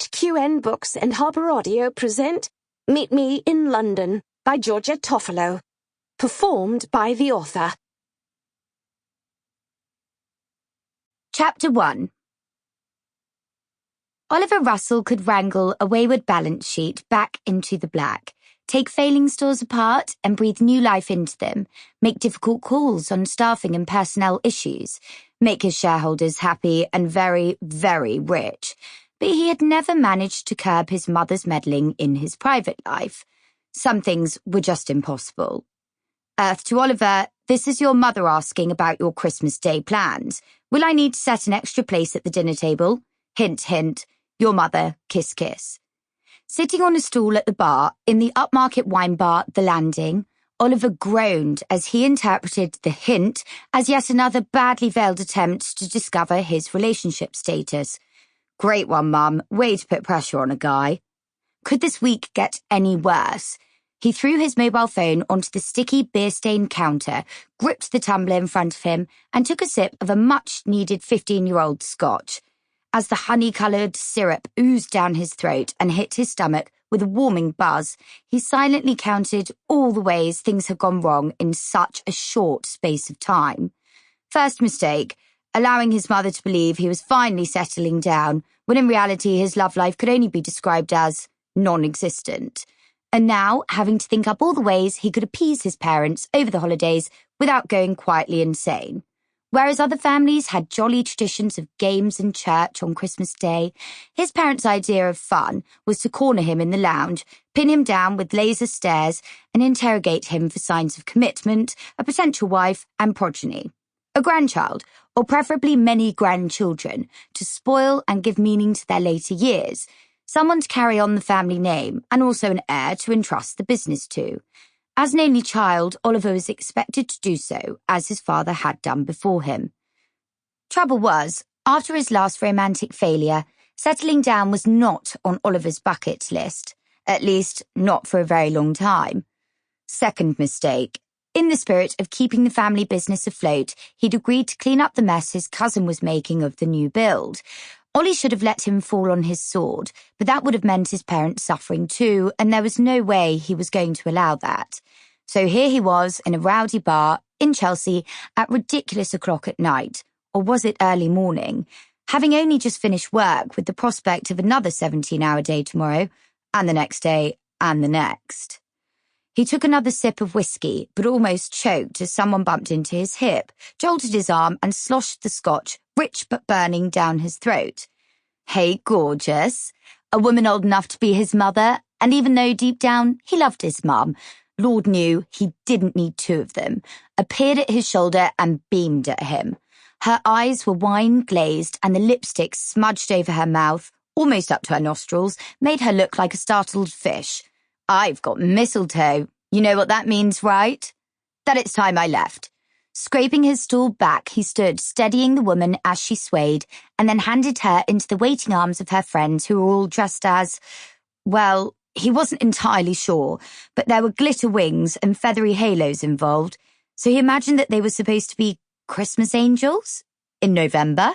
HQN Books and HarlequinAudio present Meet Me in London by Georgia Toffolo. Performed by the author. Chapter 1. Oliver Russell could wrangle a wayward balance sheet back into the black, take failing stores apart and breathe new life into them, make difficult calls on staffing and personnel issues, make his shareholders happy and very, very rich. But he had never managed to curb his mother's meddling in his private life. Some things were just impossible. Earth to Oliver, this is your mother asking about your Christmas Day plans. Will I need to set an extra place at the dinner table? Hint, hint. Your mother, kiss, kiss. Sitting on a stool at the bar, in the upmarket wine bar, The Landing, Oliver groaned as he interpreted the hint as yet another badly veiled attempt to discover his relationship status. Great one, Mum. Way to put pressure on a guy. Could this week get any worse? He threw his mobile phone onto the sticky beer-stained counter, gripped the tumbler in front of him, and took a sip of a much-needed 15-year-old scotch. As the honey-coloured syrup oozed down his throat and hit his stomach with a warming buzz, he silently counted all the ways things had gone wrong in such a short space of time. First mistake, allowing his mother to believe he was finally settling down, when in reality his love life could only be described as non-existent. And now, having to think up all the ways he could appease his parents over the holidays without going quietly insane. Whereas other families had jolly traditions of games and church on Christmas Day, his parents' idea of fun was to corner him in the lounge, pin him down with laser stares, and interrogate him for signs of commitment, a potential wife, and progeny. A grandchild, or preferably many grandchildren, to spoil and give meaning to their later years. Someone to carry on the family name, and also an heir to entrust the business to. As an only child, Oliver was expected to do so, as his father had done before him. Trouble was, after his last romantic failure, settling down was not on Oliver's bucket list, at least not for a very long time. Second mistake. In the spirit of keeping the family business afloat, he'd agreed to clean up the mess his cousin was making of the new build. Ollie should have let him fall on his sword, but that would have meant his parents suffering too, and there was no way he was going to allow that. So here he was in a rowdy bar in Chelsea at ridiculous o'clock at night, or was it early morning, having only just finished work with the prospect of another 17-hour day tomorrow, and the next day, and the next. He took another sip of whiskey, but almost choked as someone bumped into his hip, jolted his arm, and sloshed the scotch, rich but burning, down his throat. Hey, gorgeous. A woman old enough to be his mother, and even though deep down he loved his mum, Lord knew he didn't need two of them, appeared at his shoulder and beamed at him. Her eyes were wine-glazed, and the lipstick smudged over her mouth, almost up to her nostrils, made her look like a startled fish. I've got mistletoe. You know what that means, right? That it's time I left. Scraping his stool back, he stood steadying the woman as she swayed, and then handed her into the waiting arms of her friends who were all dressed as, well, he wasn't entirely sure, but there were glitter wings and feathery halos involved, so he imagined that they were supposed to be Christmas angels? In November?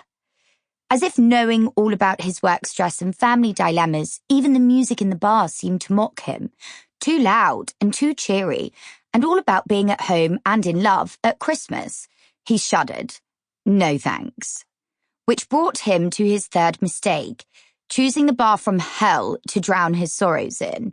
As if knowing all about his work stress and family dilemmas, even the music in the bar seemed to mock him. Too loud and too cheery, and all about being at home and in love at Christmas. He shuddered. No thanks. Which brought him to his third mistake, choosing the bar from hell to drown his sorrows in.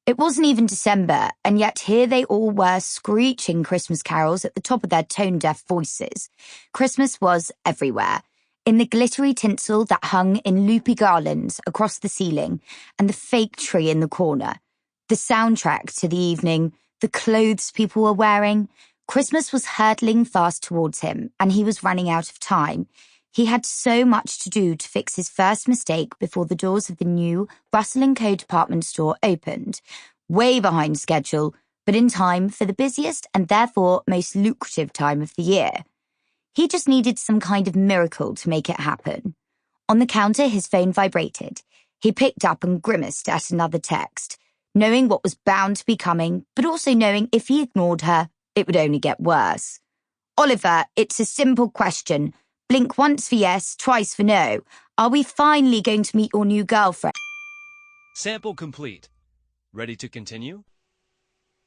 It wasn't even December, and yet here they all were screeching Christmas carols at the top of their tone-deaf voices. Christmas was everywhere. In the glittery tinsel that hung in loopy garlands across the ceiling, and the fake tree in the corner. The soundtrack to the evening, the clothes people were wearing. Christmas was hurtling fast towards him, and he was running out of time. He had so much to do to fix his first mistake before the doors of the new Russell & Co. department store opened. Way behind schedule, but in time for the busiest and therefore most lucrative time of the year. He just needed some kind of miracle to make it happen. On the counter, his phone vibrated. He picked up and grimaced at another text, knowing what was bound to be coming, but also knowing if he ignored her, it would only get worse. Oliver, it's a simple question. Blink once for yes, twice for no. Are we finally going to meet your new girlfriend? Sample complete. Ready to continue?